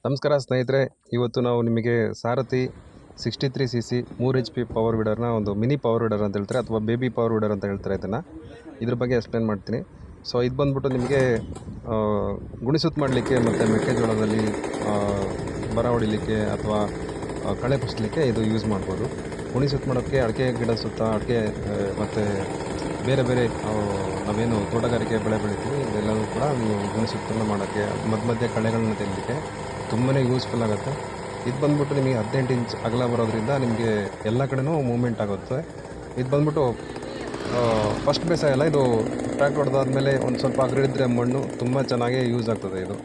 ನಮಸ್ಕಾರ ಸ್ನೇಹಿತರೆ, ಇವತ್ತು ನಾವು ನಿಮಗೆ ಸಾರಥಿ 63cc 3 HP ಪವರ್ ವೀಡರ್ನ ಒಂದು ಮಿನಿ ಪವರ್ ವೀಡರ್ ಅಂತ ಹೇಳ್ತಾರೆ, ಅಥವಾ ಬೇಬಿ ಪವರ್ ವೀಡರ್ ಅಂತ ಹೇಳ್ತಾರೆ. ಇದ್ರ ಬಗ್ಗೆ ಎಕ್ಸ್ಪ್ಲೇನ್ ಮಾಡ್ತೀನಿ. ಸೊ ಇದು ಬಂದ್ಬಿಟ್ಟು ನಿಮಗೆ ಗುಣಿಸುತ್ತ ಮಾಡಲಿಕ್ಕೆ ಮತ್ತು ಮೆಕ್ಕೆಜೋಳದಲ್ಲಿ ಬರ ಹೊಡಿಲಿಕ್ಕೆ ಅಥವಾ ಕಳೆ ಪುಷ್ಟಲಿಕ್ಕೆ ಇದು ಯೂಸ್ ಮಾಡ್ಬೋದು. ಗುಣಿಸುತ್ತ ಮಾಡೋಕ್ಕೆ ಅಡಿಕೆ ಗಿಡ ಸುತ್ತ ಅಡಿಕೆ ಮತ್ತು ಬೇರೆ ಬೇರೆ ನಾವೇನು ತೋಟಗಾರಿಕೆ ಬೆಳೆ ಬೆಳಿತೀವಿ ಇದೆಲ್ಲವೂ ಕೂಡ ನೀವು ಗುಣಿಸುತ್ತನ್ನು ಮಾಡೋಕ್ಕೆ ಮಧ್ಯೆ ಕಳೆಗಳನ್ನ ತೆಗಿಲಿಕ್ಕೆ ತುಂಬಾ ಯೂಸ್ಫುಲ್ ಆಗುತ್ತೆ. ಇದು ಬಂದ್ಬಿಟ್ಟು ನಿಮಗೆ 18 ಇಂಚ್ ಅಗಲ ಬರೋದ್ರಿಂದ ನಿಮಗೆ ಎಲ್ಲ ಕಡೆನೂ ಮೂವ್ಮೆಂಟ್ ಆಗುತ್ತೆ. ಇದು ಬಂದ್ಬಿಟ್ಟು ಫಸ್ಟ್ ಬೇಸಾಯ ಅಲ್ಲ, ಇದು ಟ್ರ್ಯಾಕ್ಟರ್ ಹೊಡೆದಾದ್ಮೇಲೆ ಒಂದು ಸ್ವಲ್ಪ ಅಗಲಿದ್ರೆ ಮಣ್ಣು ತುಂಬ ಚೆನ್ನಾಗೇ ಯೂಸ್ ಆಗ್ತದೆ. ಇದು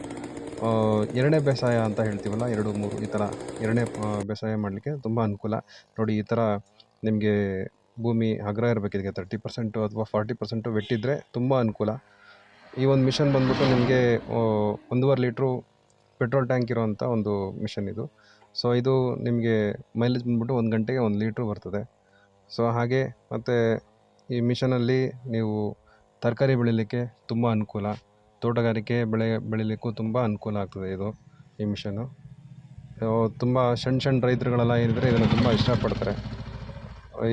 ಎರಡನೇ ಬೇಸಾಯ ಅಂತ ಹೇಳ್ತೀವಲ್ಲ, 2-3 ಈ ಥರ ಎರಡನೇ ಬೇಸಾಯ ಮಾಡಲಿಕ್ಕೆ ತುಂಬ ಅನುಕೂಲ. ನೋಡಿ, ಈ ಥರ ನಿಮಗೆ ಭೂಮಿ ಅಗ್ರ ಇರಬೇಕು. ಇದಕ್ಕೆ 30% ಅಥವಾ 40% ವೆಟ್ಟಿದ್ರೆ ತುಂಬ ಅನುಕೂಲ. ಈ ಒಂದು ಮಿಷನ್ ಬಂದ್ಬಿಟ್ಟು ನಿಮಗೆ 1.5 ಲೀಟ್ರು ಪೆಟ್ರೋಲ್ ಟ್ಯಾಂಕ್ ಇರೋವಂಥ ಒಂದು ಮಿಷನ್ ಇದು. ಸೊ ಇದು ನಿಮಗೆ ಮೈಲೇಜ್ ಬಂದ್ಬಿಟ್ಟು 1 ಗಂಟೆಗೆ 1 ಲೀಟ್ರು ಬರ್ತದೆ. ಸೊ ಹಾಗೆ ಮತ್ತು ಈ ಮಿಷನಲ್ಲಿ ನೀವು ತರಕಾರಿ ಬೆಳಿಲಿಕ್ಕೆ ತುಂಬ ಅನುಕೂಲ, ತೋಟಗಾರಿಕೆ ಬೆಳೆ ಬೆಳಿಲಿಕ್ಕೂ ತುಂಬ ಅನುಕೂಲ ಆಗ್ತದೆ ಇದು ಈ ಮಿಷನ್ನು. ತುಂಬ ಸಣ್ಣ ರೈತರುಗಳೆಲ್ಲ ಏನಿದ್ರೆ ಇದನ್ನು ತುಂಬ ಇಷ್ಟಪಡ್ತಾರೆ.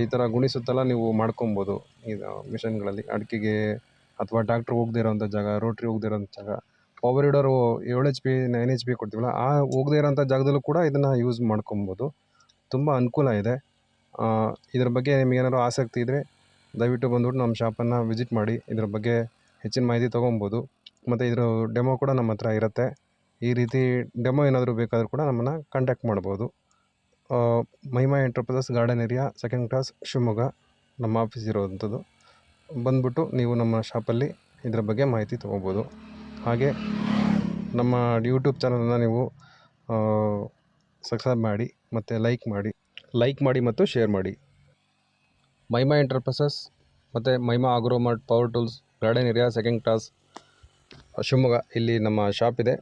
ಈ ಥರ ಗುಣಿಸುತ್ತೆಲ್ಲ ನೀವು ಮಾಡ್ಕೊಬೋದು ಇದು ಮಿಷನ್ಗಳಲ್ಲಿ. ಅಡಿಕೆಗೆ ಅಥವಾ ಟ್ಯಾಕ್ಟ್ರ್ ಹೋಗದೇ ಇರೋಂಥ ಜಾಗ, ರೋಟ್ರಿ ಹೋಗದೇ ಇರೋಂಥ ಜಾಗ, ಪವರ್ ವೀಡರು 7 HP 9 HP ಕೊಡ್ತೀವಲ್ಲ, ಆ ಹೋಗದೇ ಇರೋಂಥ ಜಾಗದಲ್ಲೂ ಕೂಡ ಇದನ್ನು ಯೂಸ್ ಮಾಡ್ಕೊಬೋದು. ತುಂಬ ಅನುಕೂಲ ಇದೆ. ಇದ್ರ ಬಗ್ಗೆ ನಿಮಗೇನಾದ್ರು ಆಸಕ್ತಿ ಇದ್ದರೆ ದಯವಿಟ್ಟು ಬಂದ್ಬಿಟ್ಟು ನಮ್ಮ ಶಾಪನ್ನು ವಿಸಿಟ್ ಮಾಡಿ. ಇದ್ರ ಬಗ್ಗೆ ಹೆಚ್ಚಿನ ಮಾಹಿತಿ ತೊಗೊಬೋದು. ಮತ್ತು ಇದರ ಡೆಮೋ ಕೂಡ ನಮ್ಮ ಹತ್ರ ಇರುತ್ತೆ. ಈ ರೀತಿ ಡೆಮೋ ಏನಾದರೂ ಬೇಕಾದರೂ ಕೂಡ ನಮ್ಮನ್ನು ಕಾಂಟ್ಯಾಕ್ಟ್ ಮಾಡ್ಬೋದು. Mahima enterprises, garden area, 2nd cross, Shivamogga ನಮ್ಮ ಆಫೀಸ್ ಇರೋವಂಥದ್ದು. ಬಂದ್ಬಿಟ್ಟು ನೀವು ನಮ್ಮ ಶಾಪಲ್ಲಿ ಇದರ ಬಗ್ಗೆ ಮಾಹಿತಿ ತೊಗೋಬೋದು. ಹಾಗೆ ನಮ್ಮ ಯೂಟ್ಯೂಬ್ ಚಾನಲನ್ನು ನೀವು ಸಬ್ಸ್ಕ್ರೈಬ್ ಮಾಡಿ ಮತ್ತು ಲೈಕ್ ಮಾಡಿ ಮತ್ತು ಶೇರ್ ಮಾಡಿ. ಮಹಿಮಾ ಎಂಟರ್ಪ್ರೈಸಸ್ ಮತ್ತು Mahima agromart power tools, garden area, 2nd cross, Shivamogga, ಇಲ್ಲಿ ನಮ್ಮ ಶಾಪ್ ಇದೆ.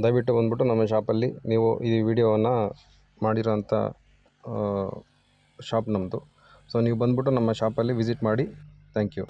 ದಯವಿಟ್ಟು ಬಂದ್ಬಿಟ್ಟು ನಮ್ಮ ಶಾಪಲ್ಲಿ ನೀವು ಈ ವಿಡಿಯೋವನ್ನು ಮಾಡಿರೋಂಥ ಶಾಪ್ ನಮ್ಮದು. ಸೊ ನೀವು ಬಂದ್ಬಿಟ್ಟು ನಮ್ಮ ಶಾಪಲ್ಲಿ ವಿಸಿಟ್ ಮಾಡಿ. Thank you.